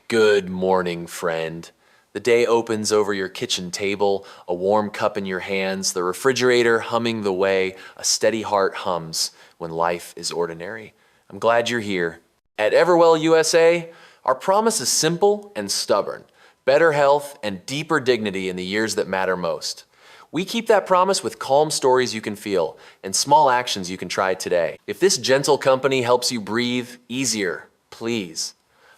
Good morning, friend. The day opens over your kitchen table, a warm cup in your hands, the refrigerator humming the way a steady heart hums when life is ordinary. I'm glad you're here. At EverWell USA, our promise is simple and stubborn: better health and deeper dignity in the years that matter most. We keep that promise with calm stories you can feel and small actions you can try today. If this gentle company helps you breathe easier, please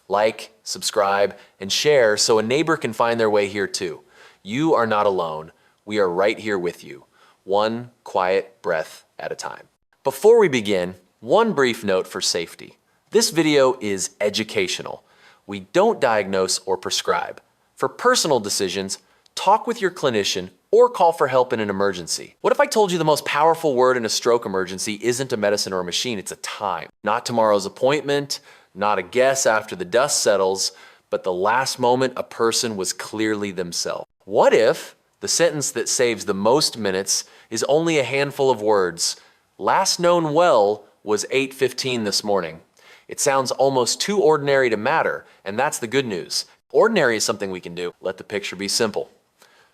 like, subscribe, and share so a neighbor can find their way here too. You are not alone. We are right here with you, one quiet breath at a time. Before we begin, one brief note for safety. This video is educational. We don't diagnose or prescribe. For personal decisions, talk with your clinician or call for help in an emergency. What if I told you the most powerful word in a stroke emergency isn't a medicine or a machine, it's a time. Not tomorrow's appointment, not a guess after the dust settles, but the last moment a person was clearly themselves. What if the sentence that saves the most minutes is only a handful of words? Last known well was 8:15 this morning. It sounds almost too ordinary to matter, and that's the good news. Ordinary is something we can do. Let the picture be simple.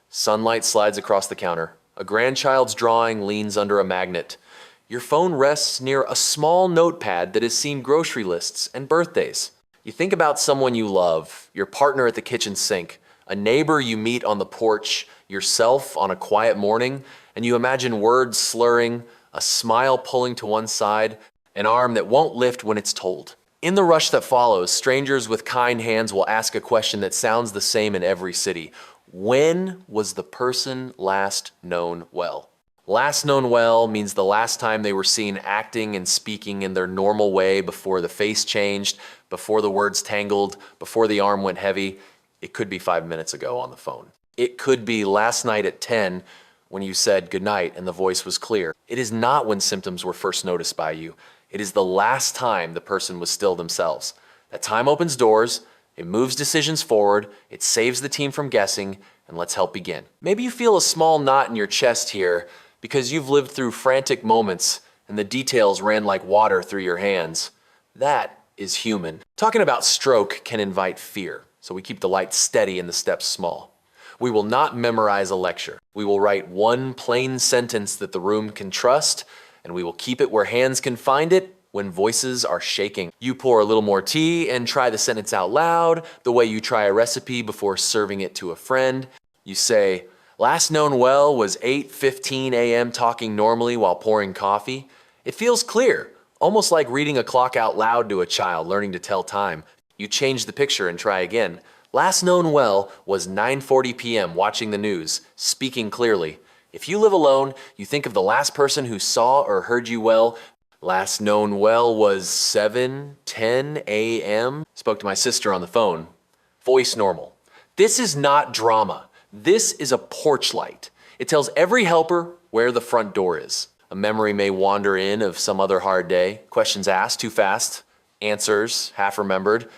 Sunlight slides across the counter. A grandchild's drawing leans under a magnet. Your phone rests near a small notepad that has seen grocery lists and birthdays. You think about someone you love, your partner at the kitchen sink, a neighbor you meet on the porch, yourself on a quiet morning, and you imagine words slurring, a smile pulling to one side, an arm that won't lift when it's told. In the rush that follows, strangers with kind hands will ask a question that sounds the same in every city. When was the person last known well? Last known well means the last time they were seen acting and speaking in their normal way before the face changed, before the words tangled, before the arm went heavy. It could be 5 minutes ago on the phone. It could be last night at 10 when you said goodnight and the voice was clear. It is not when symptoms were first noticed by you. It is the last time the person was still themselves. That time opens doors, it moves decisions forward, it saves the team from guessing, and let's help begin. Maybe you feel a small knot in your chest here because you've lived through frantic moments and the details ran like water through your hands. That is human. Talking about stroke can invite fear, so we keep the light steady and the steps small. We will not memorize a lecture. We will write one plain sentence that the room can trust, and we will keep it where hands can find it when voices are shaking. You pour a little more tea and try the sentence out loud, the way you try a recipe before serving it to a friend. You say, last known well was 8:15 a.m. talking normally while pouring coffee. It feels clear, almost like reading a clock out loud to a child learning to tell time. You change the picture and try again. Last known well was 9:40 p.m. watching the news, speaking clearly. If you live alone, you think of the last person who saw or heard you well. Last known well was 7:10 a.m. Spoke to my sister on the phone. Voice normal. This is not drama. This is a porch light. It tells every helper where the front door is. A memory may wander in of some other hard day. Questions asked too fast. Answers half remembered.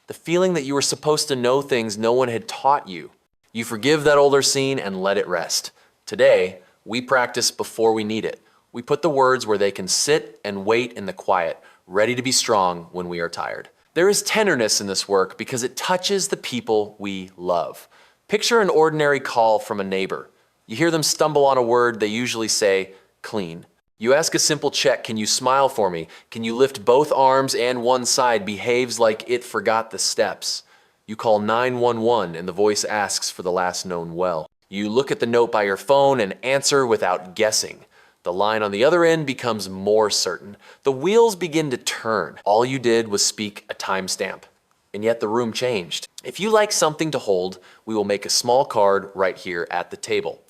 The feeling that you were supposed to know things no one had taught you. You forgive that older scene and let it rest. Today, we practice before we need it. We put the words where they can sit and wait in the quiet, ready to be strong when we are tired. There is tenderness in this work because it touches the people we love. Picture an ordinary call from a neighbor. You hear them stumble on a word they usually say, clean. You ask a simple check, can you smile for me? Can you lift both arms and one side behaves like it forgot the steps? You call 911 and the voice asks for the last known well. You look at the note by your phone and answer without guessing. The line on the other end becomes more certain. The wheels begin to turn. All you did was speak a timestamp. And yet the room changed. If you like something to hold, we will make a small card right here at the table.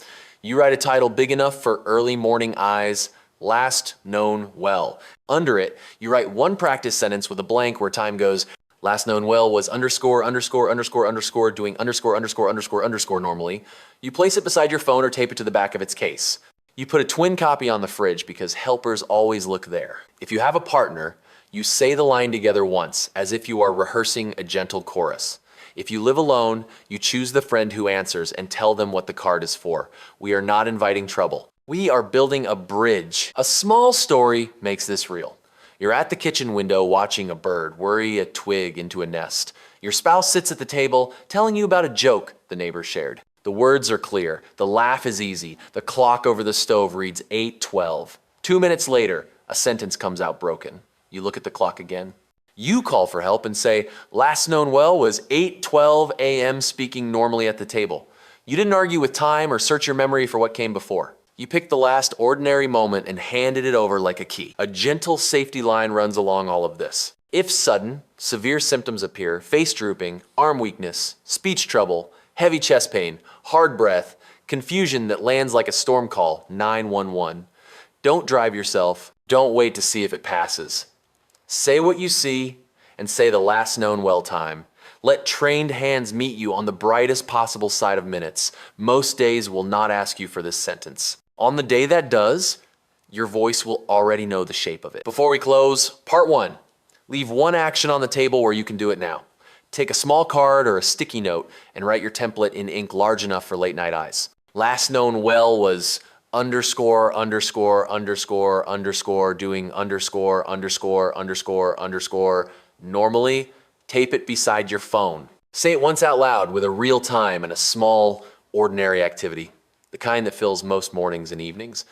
You write a title big enough for early morning eyes, last known well. Under it, you write one practice sentence with a blank where time goes, last known well was underscore, underscore, underscore, underscore, doing underscore, underscore, underscore, underscore normally. You place it beside your phone or tape it to the back of its case. You put a twin copy on the fridge because helpers always look there. If you have a partner, you say the line together once, as if you are rehearsing a gentle chorus. If you live alone, you choose the friend who answers and tell them what the card is for. We are not inviting trouble. We are building a bridge. A small story makes this real. You're at the kitchen window watching a bird worry a twig into a nest. Your spouse sits at the table telling you about a joke the neighbor shared. The words are clear, the laugh is easy, the clock over the stove reads 8:12. 2 minutes later, a sentence comes out broken. You look at the clock again. You call for help and say, last known well was 8:12 a.m. speaking normally at the table. You didn't argue with time or search your memory for what came before. You picked the last ordinary moment and handed it over like a key. A gentle safety line runs along all of this. If sudden, severe symptoms appear, face drooping, arm weakness, speech trouble, heavy chest pain, hard breath, confusion that lands like a storm call, 911. Don't drive yourself. Don't wait to see if it passes. Say what you see and say the last known well time. Let trained hands meet you on the brightest possible side of minutes. Most days will not ask you for this sentence. On the day that does, your voice will already know the shape of it. Before we close, part 1. Leave one action on the table where you can do it now. Take a small card or a sticky note and write your template in ink large enough for late night eyes. Last known well was underscore, underscore, underscore, underscore, doing underscore, underscore, underscore, underscore. Normally, tape it beside your phone. Say it once out loud with a real time and a small, ordinary activity, the kind that fills most mornings and evenings.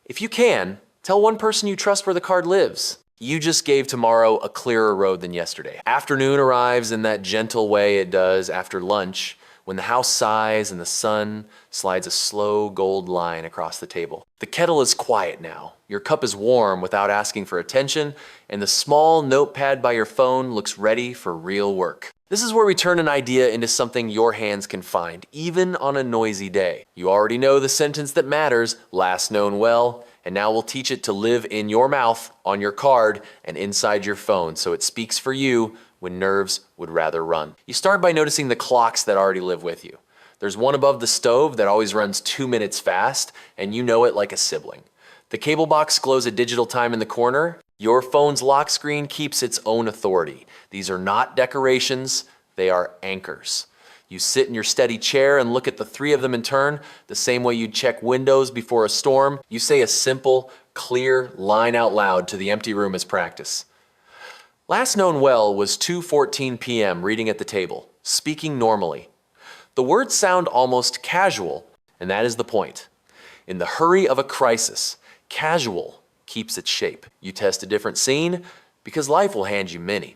If you can, tell one person you trust where the card lives. You just gave tomorrow a clearer road than yesterday. Afternoon arrives in that gentle way it does after lunch, when the house sighs and the sun slides a slow gold line across the table. The kettle is quiet now. Your cup is warm without asking for attention, and the small notepad by your phone looks ready for real work. This is where we turn an idea into something your hands can find, even on a noisy day. You already know the sentence that matters, last known well, and now we'll teach it to live in your mouth, on your card, and inside your phone, so it speaks for you when nerves would rather run. You start by noticing the clocks that already live with you. There's one above the stove that always runs 2 minutes fast, and you know it like a sibling. The cable box glows a digital time in the corner. Your phone's lock screen keeps its own authority. These are not decorations, they are anchors. You sit in your steady chair and look at the 3 of them in turn, the same way you'd check windows before a storm. You say a simple, clear line out loud to the empty room as practice. Last known well was 2:14 p.m. reading at the table, speaking normally. The words sound almost casual, and that is the point. In the hurry of a crisis, casual keeps its shape. You test a different scene because life will hand you many.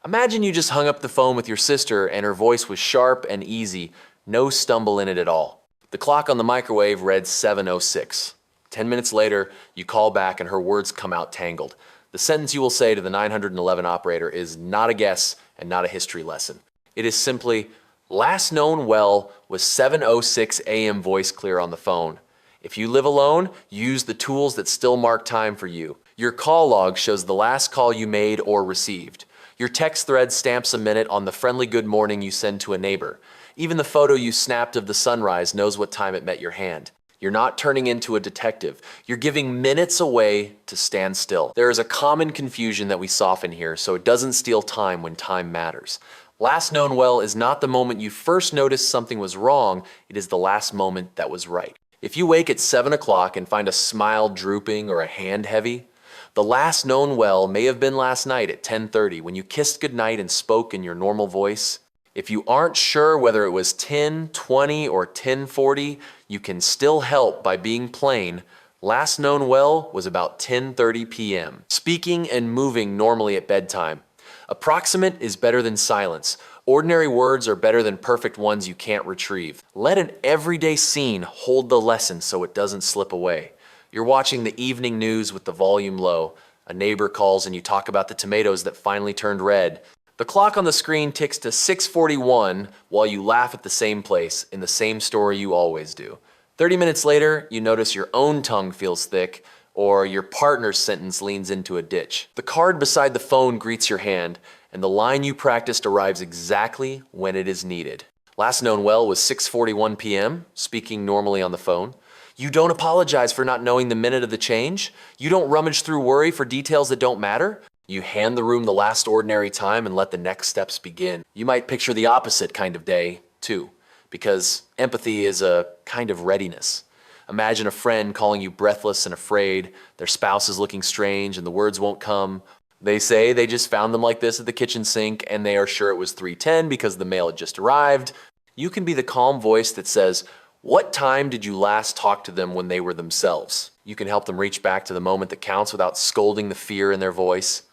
Imagine you just hung up the phone with your sister and her voice was sharp and easy, no stumble in it at all. The clock on the microwave read 7:06. 10 minutes later, you call back and her words come out tangled. The sentence you will say to the 911 operator is not a guess and not a history lesson. It is simply, last known well was 7:06 a.m. voice clear on the phone. If you live alone, use the tools that still mark time for you. Your call log shows the last call you made or received. Your text thread stamps a minute on the friendly good morning you send to a neighbor. Even the photo you snapped of the sunrise knows what time it met your hand. You're not turning into a detective. You're giving minutes away to stand still. There is a common confusion that we soften here so it doesn't steal time when time matters. Last known well is not the moment you first noticed something was wrong, it is the last moment that was right. If you wake at 7 o'clock and find a smile drooping or a hand heavy, the last known well may have been last night at 10:30 when you kissed goodnight and spoke in your normal voice. If you aren't sure whether it was 10:20 or 10:40, you can still help by being plain. Last known well was about 10:30 p.m. Speaking and moving normally at bedtime. Approximate is better than silence. Ordinary words are better than perfect ones you can't retrieve. Let an everyday scene hold the lesson so it doesn't slip away. You're watching the evening news with the volume low. A neighbor calls and you talk about the tomatoes that finally turned red. The clock on the screen ticks to 6:41 while you laugh at the same place in the same story you always do. 30 minutes later, you notice your own tongue feels thick or your partner's sentence leans into a ditch. The card beside the phone greets your hand and the line you practiced arrives exactly when it is needed. Last known well was 6:41 p.m., speaking normally on the phone. You don't apologize for not knowing the minute of the change. You don't rummage through worry for details that don't matter. You hand the room the last ordinary time and let the next steps begin. You might picture the opposite kind of day, too, because empathy is a kind of readiness. Imagine a friend calling you breathless and afraid, their spouse is looking strange and the words won't come. They say they just found them like this at the kitchen sink and they are sure it was 3:10 because the mail had just arrived. You can be the calm voice that says, what time did you last talk to them when they were themselves? You can help them reach back to the moment that counts without scolding the fear in their voice.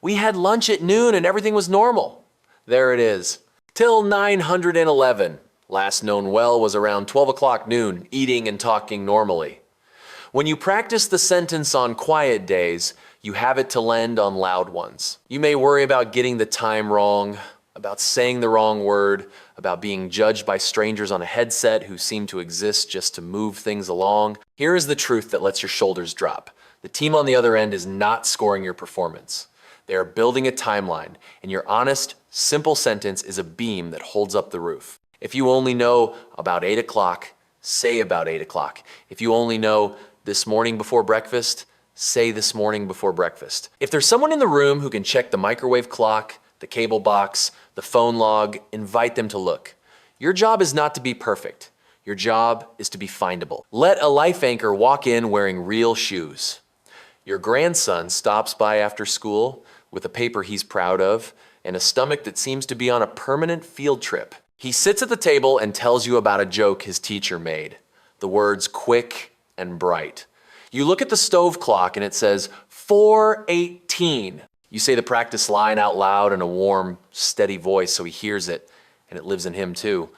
We had lunch at noon and everything was normal. There it is. Till 911. Last known well was around 12 o'clock noon, eating and talking normally. When you practice the sentence on quiet days, you have it to lend on loud ones. You may worry about getting the time wrong, about saying the wrong word, about being judged by strangers on a headset who seem to exist just to move things along. Here is the truth that lets your shoulders drop. The team on the other end is not scoring your performance. They are building a timeline, and your honest, simple sentence is a beam that holds up the roof. If you only know about 8 o'clock, say about 8 o'clock. If you only know this morning before breakfast, say this morning before breakfast. If there's someone in the room who can check the microwave clock, the cable box, the phone log, invite them to look. Your job is not to be perfect. Your job is to be findable. Let a life anchor walk in wearing real shoes. Your grandson stops by after school with a paper he's proud of and a stomach that seems to be on a permanent field trip. He sits at the table and tells you about a joke his teacher made. The words quick and bright. You look at the stove clock and it says 4:18. You say the practice line out loud in a warm, steady voice so he hears it and it lives in him too.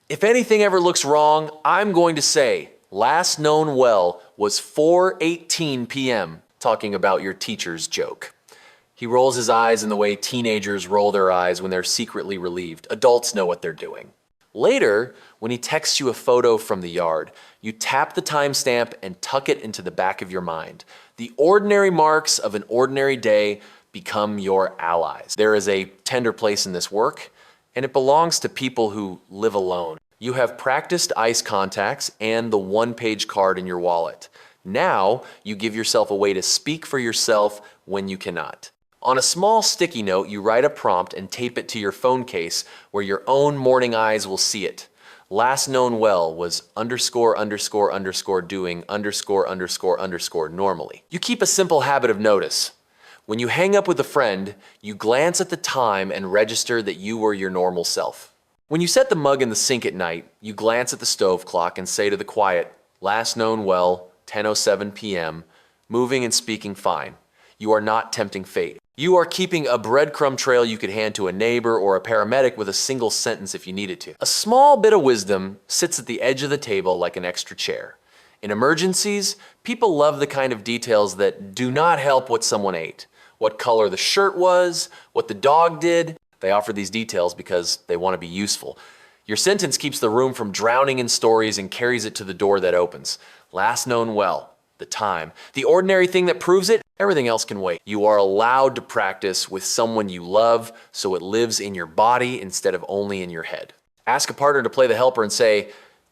If anything ever looks wrong, I'm going to say, last known well was 4:18 p.m., talking about your teacher's joke. He rolls his eyes in the way teenagers roll their eyes when they're secretly relieved. Adults know what they're doing. Later, when he texts you a photo from the yard, you tap the timestamp and tuck it into the back of your mind. The ordinary marks of an ordinary day become your allies. There is a tender place in this work, and it belongs to people who live alone. You have practiced ice contacts and the one-page card in your wallet. Now, you give yourself a way to speak for yourself when you cannot. On a small sticky note, you write a prompt and tape it to your phone case where your own morning eyes will see it. Last known well was ____ doing ___ normally. You keep a simple habit of notice. When you hang up with a friend, you glance at the time and register that you were your normal self. When you set the mug in the sink at night, you glance at the stove clock and say to the quiet, last known well, 10:07 p.m., moving and speaking fine. You are not tempting fate. You are keeping a breadcrumb trail you could hand to a neighbor or a paramedic with a single sentence if you needed to. A small bit of wisdom sits at the edge of the table like an extra chair. In emergencies, people love the kind of details that do not help what someone ate, what color the shirt was, what the dog did. They offer these details because they want to be useful. Your sentence keeps the room from drowning in stories and carries it to the door that opens. Last known well, the time, the ordinary thing that proves it, everything else can wait. You are allowed to practice with someone you love so it lives in your body instead of only in your head. Ask a partner to play the helper and say,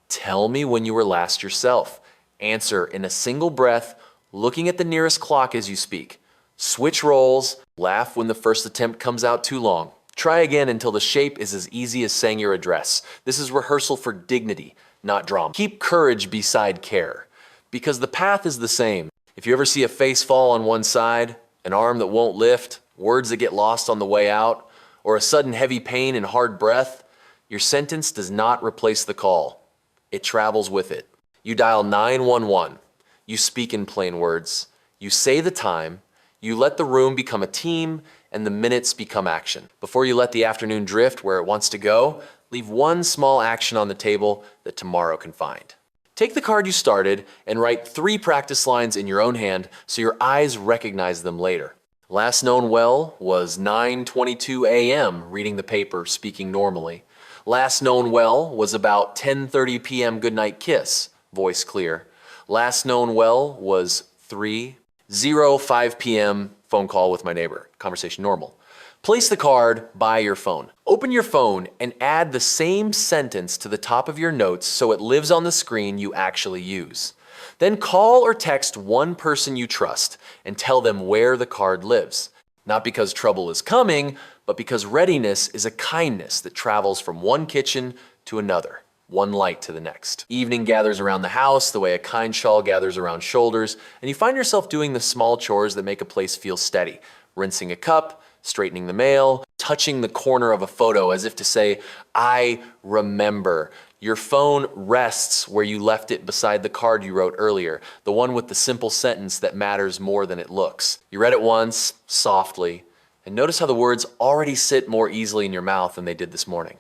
tell me when you were last yourself. Answer in a single breath, looking at the nearest clock as you speak. Switch roles, laugh when the first attempt comes out too long. Try again until the shape is as easy as saying your address. This is rehearsal for dignity, not drama. Keep courage beside care, because the path is the same. If you ever see a face fall on one side, an arm that won't lift, words that get lost on the way out, or a sudden heavy pain and hard breath, your sentence does not replace the call. It travels with it. You dial 911. You speak in plain words. You say the time. You let the room become a team, and the minutes become action. Before you let the afternoon drift where it wants to go, leave one small action on the table that tomorrow can find. Take the card you started and write 3 practice lines in your own hand so your eyes recognize them later. Last known well was 9:22 a.m. reading the paper, speaking normally. Last known well was about 10:30 p.m. goodnight kiss, voice clear. Last known well was 3:05 p.m. phone call with my neighbor, conversation normal. Place the card by your phone. Open your phone and add the same sentence to the top of your notes so it lives on the screen you actually use. Then call or text one person you trust and tell them where the card lives. Not because trouble is coming, but because readiness is a kindness that travels from one kitchen to another, one light to the next. Evening gathers around the house the way a kind shawl gathers around shoulders, and you find yourself doing the small chores that make a place feel steady. rinsing a cup, straightening the mail, touching the corner of a photo as if to say, I remember. Your phone rests where you left it beside the card you wrote earlier, the one with the simple sentence that matters more than it looks. You read it once, softly, and notice how the words already sit more easily in your mouth than they did this morning.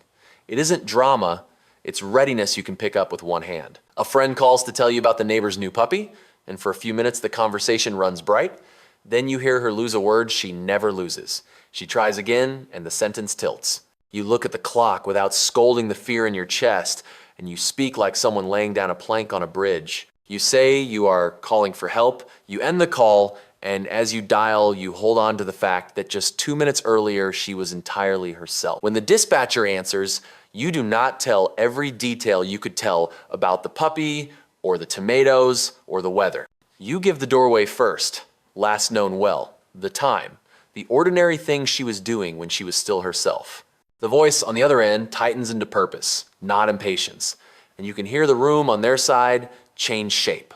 It isn't drama, it's readiness you can pick up with one hand. A friend calls to tell you about the neighbor's new puppy, and for a few minutes the conversation runs bright. Then you hear her lose a word she never loses. She tries again, and the sentence tilts. You look at the clock without scolding the fear in your chest, and you speak like someone laying down a plank on a bridge. You say you are calling for help, you end the call, and as you dial, you hold on to the fact that just 2 minutes earlier, she was entirely herself. When the dispatcher answers, you do not tell every detail you could tell about the puppy, or the tomatoes, or the weather. You give the doorway first, last known well, the time, the ordinary things she was doing when she was still herself. The voice on the other end tightens into purpose, not impatience, and you can hear the room on their side change shape.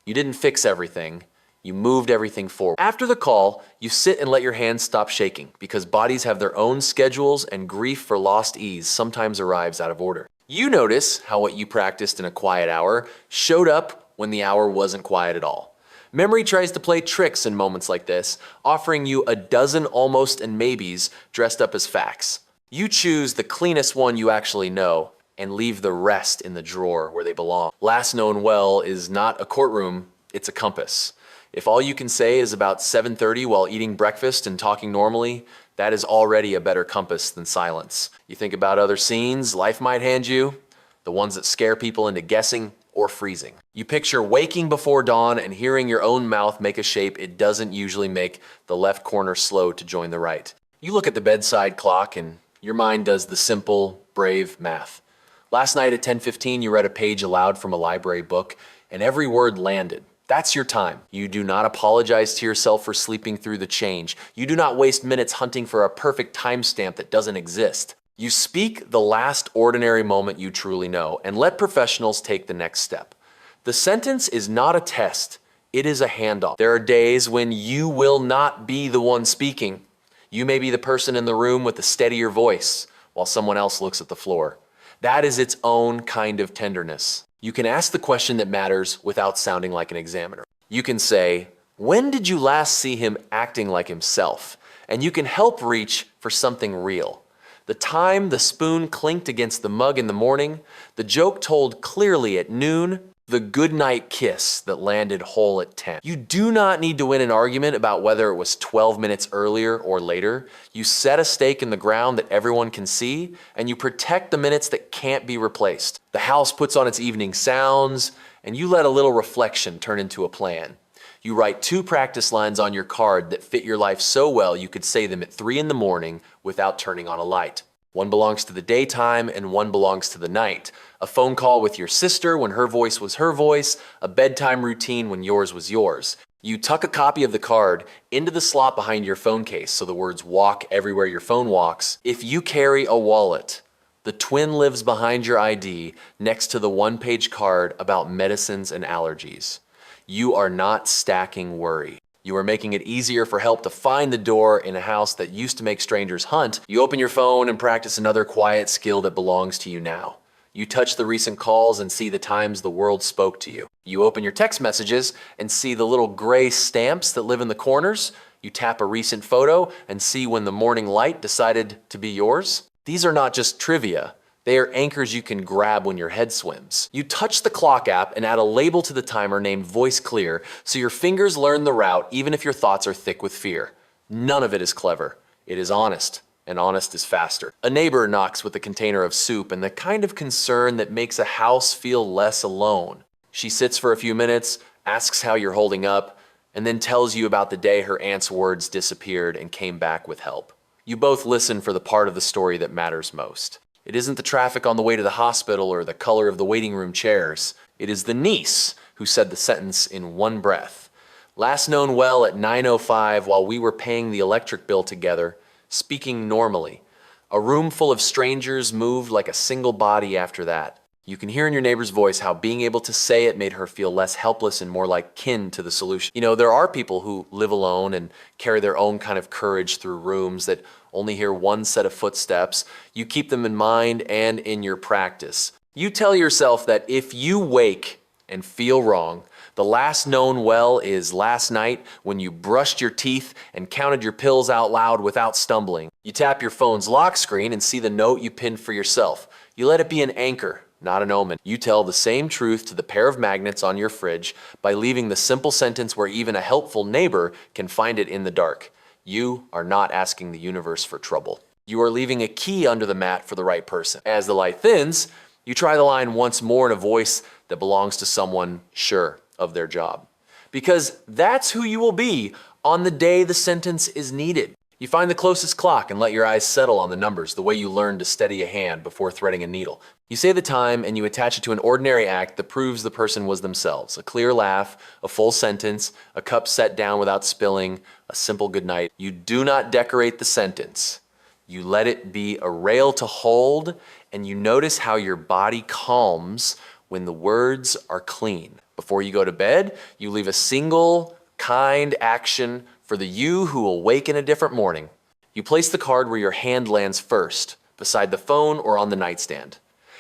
You didn't fix everything, you moved everything forward. After the call, you sit and let your hands stop shaking because bodies have their own schedules and grief for lost ease sometimes arrives out of order. You notice how what you practiced in a quiet hour showed up when the hour wasn't quiet at all. Memory tries to play tricks in moments like this, offering you a dozen almost and maybes dressed up as facts. You choose the cleanest one you actually know and leave the rest in the drawer where they belong. Last known well is not a courtroom, it's a compass. If all you can say is about 7:30 while eating breakfast and talking normally, that is already a better compass than silence. You think about other scenes life might hand you, the ones that scare people into guessing or freezing. You picture waking before dawn and hearing your own mouth make a shape it doesn't usually make, the left corner slow to join the right. You look at the bedside clock and your mind does the simple, brave math. Last night at 10:15, you read a page aloud from a library book, and every word landed. That's your time. You do not apologize to yourself for sleeping through the change. You do not waste minutes hunting for a perfect timestamp that doesn't exist. You speak the last ordinary moment you truly know, and let professionals take the next step. The sentence is not a test, it is a handoff. There are days when you will not be the one speaking. You may be the person in the room with the steadier voice while someone else looks at the floor. That is its own kind of tenderness. You can ask the question that matters without sounding like an examiner. You can say, when did you last see him acting like himself? And you can help reach for something real. The time the spoon clinked against the mug in the morning, the joke told clearly at noon, the goodnight kiss that landed whole at 10. You do not need to win an argument about whether it was 12 minutes earlier or later. You set a stake in the ground that everyone can see, and you protect the minutes that can't be replaced. The house puts on its evening sounds, and you let a little reflection turn into a plan. You write 2 practice lines on your card that fit your life so well you could say them at 3 in the morning without turning on a light. One belongs to the daytime and one belongs to the night. A phone call with your sister when her voice was her voice, a bedtime routine when yours was yours. You tuck a copy of the card into the slot behind your phone case so the words walk everywhere your phone walks. If you carry a wallet, the twin lives behind your ID next to the one-page card about medicines and allergies. You are not stacking worry. You are making it easier for help to find the door in a house that used to make strangers hunt. You open your phone and practice another quiet skill that belongs to you now. You touch the recent calls and see the times the world spoke to you. You open your text messages and see the little gray stamps that live in the corners. You tap a recent photo and see when the morning light decided to be yours. These are not just trivia. They are anchors you can grab when your head swims. You touch the clock app and add a label to the timer named Voice Clear so your fingers learn the route even if your thoughts are thick with fear. None of it is clever. It is honest, and honest is faster. A neighbor knocks with a container of soup and the kind of concern that makes a house feel less alone. She sits for a few minutes, asks how you're holding up, and then tells you about the day her aunt's words disappeared and came back with help. You both listen for the part of the story that matters most. It isn't the traffic on the way to the hospital or the color of the waiting room chairs. It is the niece who said the sentence in one breath. Last known well at 9:05 while we were paying the electric bill together, speaking normally. A room full of strangers moved like a single body after that. You can hear in your neighbor's voice how being able to say it made her feel less helpless and more like kin to the solution. You know, there are people who live alone and carry their own kind of courage through rooms that only hear one set of footsteps. You keep them in mind and in your practice. You tell yourself that if you wake and feel wrong, the last known well is last night when you brushed your teeth and counted your pills out loud without stumbling. You tap your phone's lock screen and see the note you pinned for yourself. You let it be an anchor, not an omen. You tell the same truth to the pair of magnets on your fridge by leaving the simple sentence where even a helpful neighbor can find it in the dark. You are not asking the universe for trouble. You are leaving a key under the mat for the right person. As the light thins, you try the line once more in a voice that belongs to someone sure of their job. Because that's who you will be on the day the sentence is needed. You find the closest clock and let your eyes settle on the numbers, the way you learned to steady a hand before threading a needle. You say the time and you attach it to an ordinary act that proves the person was themselves. A clear laugh, a full sentence, a cup set down without spilling, a simple goodnight. You do not decorate the sentence. You let it be a rail to hold, and you notice how your body calms when the words are clean. Before you go to bed, you leave a single, kind action for the you who will wake in a different morning. You place the card where your hand lands first, beside the phone or on the nightstand.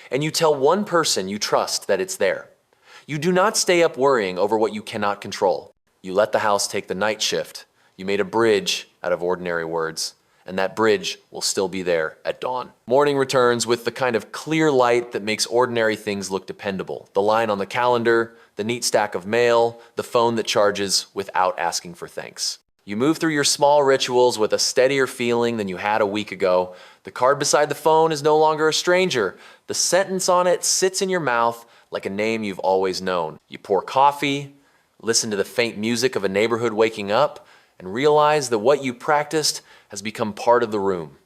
And you tell one person you trust that it's there. You do not stay up worrying over what you cannot control. You let the house take the night shift. You made a bridge out of ordinary words, and that bridge will still be there at dawn. Morning returns with the kind of clear light that makes ordinary things look dependable. The line on the calendar, the neat stack of mail, the phone that charges without asking for thanks. You move through your small rituals with a steadier feeling than you had a week ago. The card beside the phone is no longer a stranger. The sentence on it sits in your mouth like a name you've always known. You pour coffee, listen to the faint music of a neighborhood waking up, and realize that what you practiced has become part of the room.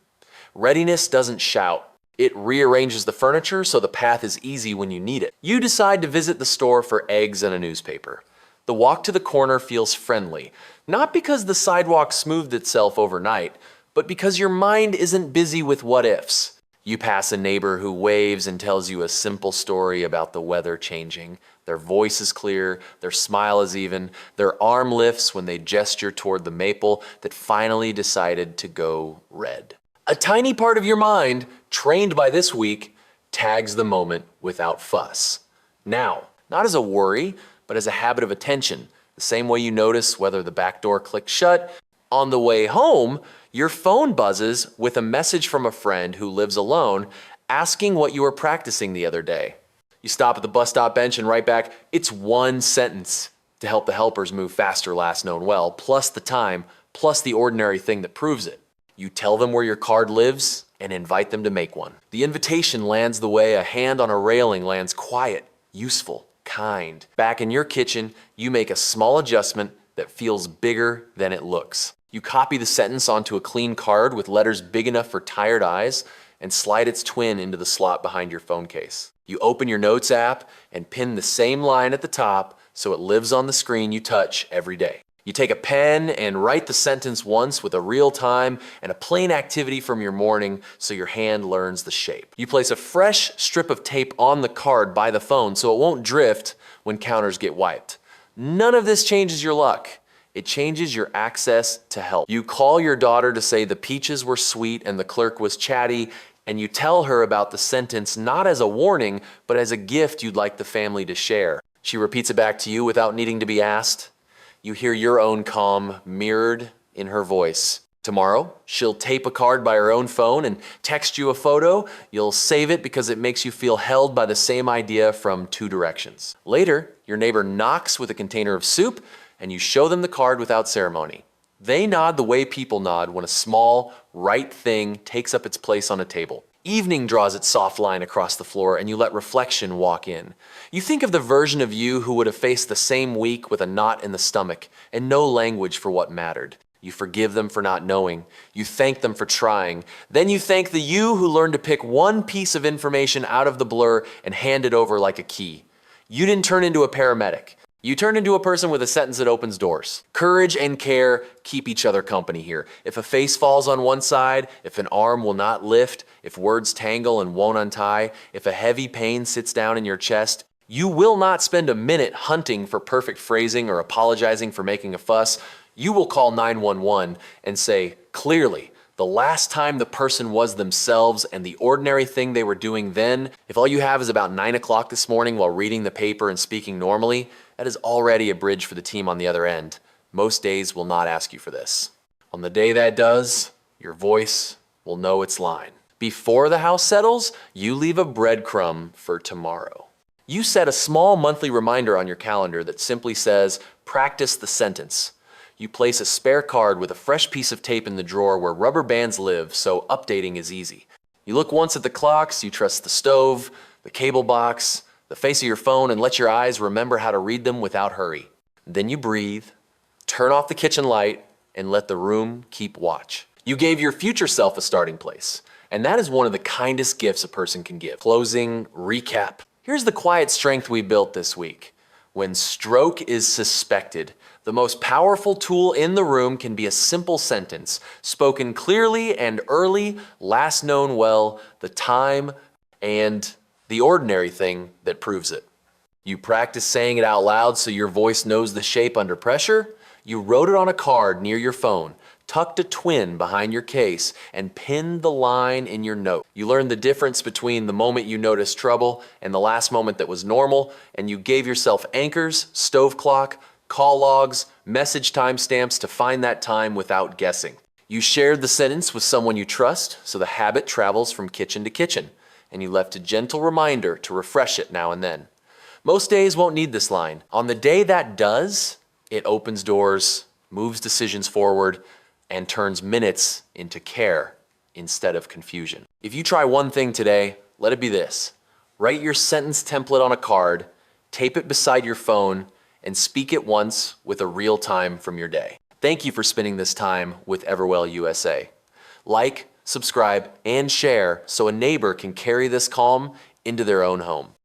Readiness doesn't shout. It rearranges the furniture so the path is easy when you need it. You decide to visit the store for eggs and a newspaper. The walk to the corner feels friendly, not because the sidewalk smoothed itself overnight, but because your mind isn't busy with what ifs. You pass a neighbor who waves and tells you a simple story about the weather changing. Their voice is clear, their smile is even, their arm lifts when they gesture toward the maple that finally decided to go red. A tiny part of your mind, trained by this week, tags the moment without fuss. Now, not as a worry, but as a habit of attention, the same way you notice whether the back door clicks shut. On the way home, your phone buzzes with a message from a friend who lives alone asking what you were practicing the other day. You stop at the bus stop bench and write back, it's one sentence to help the helpers move faster last known well, plus the time, plus the ordinary thing that proves it. You tell them where your card lives and invite them to make one. The invitation lands the way a hand on a railing lands, quiet, useful, kind. Back in your kitchen, you make a small adjustment that feels bigger than it looks. You copy the sentence onto a clean card with letters big enough for tired eyes and slide its twin into the slot behind your phone case. You open your notes app and pin the same line at the top so it lives on the screen you touch every day. You take a pen and write the sentence once with a real time and a plain activity from your morning so your hand learns the shape. You place a fresh strip of tape on the card by the phone so it won't drift when counters get wiped. None of this changes your luck. It changes your access to help. You call your daughter to say the peaches were sweet and the clerk was chatty, and you tell her about the sentence not as a warning, but as a gift you'd like the family to share. She repeats it back to you without needing to be asked. You hear your own calm mirrored in her voice. Tomorrow, she'll tape a card by her own phone and text you a photo. You'll save it because it makes you feel held by the same idea from two directions. Later, your neighbor knocks with a container of soup and you show them the card without ceremony. They nod the way people nod when a small, right thing takes up its place on a table. Evening draws its soft line across the floor and you let reflection walk in. You think of the version of you who would have faced the same week with a knot in the stomach and no language for what mattered. You forgive them for not knowing. You thank them for trying. Then you thank the you who learned to pick one piece of information out of the blur and hand it over like a key. You didn't turn into a paramedic. You turn into a person with a sentence that opens doors. Courage and care keep each other company here. If a face falls on one side, if an arm will not lift, if words tangle and won't untie, if a heavy pain sits down in your chest, you will not spend a minute hunting for perfect phrasing or apologizing for making a fuss. You will call 911 and say, clearly, the last time the person was themselves and the ordinary thing they were doing then, if all you have is about 9 o'clock this morning while reading the paper and speaking normally, that is already a bridge for the team on the other end. Most days will not ask you for this. On the day that does, your voice will know its line. Before the house settles, you leave a breadcrumb for tomorrow. You set a small monthly reminder on your calendar that simply says, practice the sentence. You place a spare card with a fresh piece of tape in the drawer where rubber bands live, so updating is easy. You look once at the clocks, you trust the stove, the cable box, the face of your phone, and let your eyes remember how to read them without hurry. Then you breathe, turn off the kitchen light, and let the room keep watch. You gave your future self a starting place, and that is one of the kindest gifts a person can give. Closing recap. Here's the quiet strength we built this week. When stroke is suspected, the most powerful tool in the room can be a simple sentence, spoken clearly and early, last known well, the time, and the ordinary thing that proves it. You practice saying it out loud so your voice knows the shape under pressure. You wrote it on a card near your phone, tucked a twin behind your case, and pinned the line in your note. You learned the difference between the moment you noticed trouble and the last moment that was normal, and you gave yourself anchors, stove clock, call logs, message timestamps to find that time without guessing. You shared the sentence with someone you trust, so the habit travels from kitchen to kitchen, and you left a gentle reminder to refresh it now and then. Most days won't need this line. On the day that does, it opens doors, moves decisions forward, and turns minutes into care instead of confusion. If you try one thing today, let it be this. Write your sentence template on a card, tape it beside your phone, and speak it once with a real time from your day. Thank you for spending this time with EverWell USA. Like, subscribe, and share so a neighbor can carry this calm into their own home.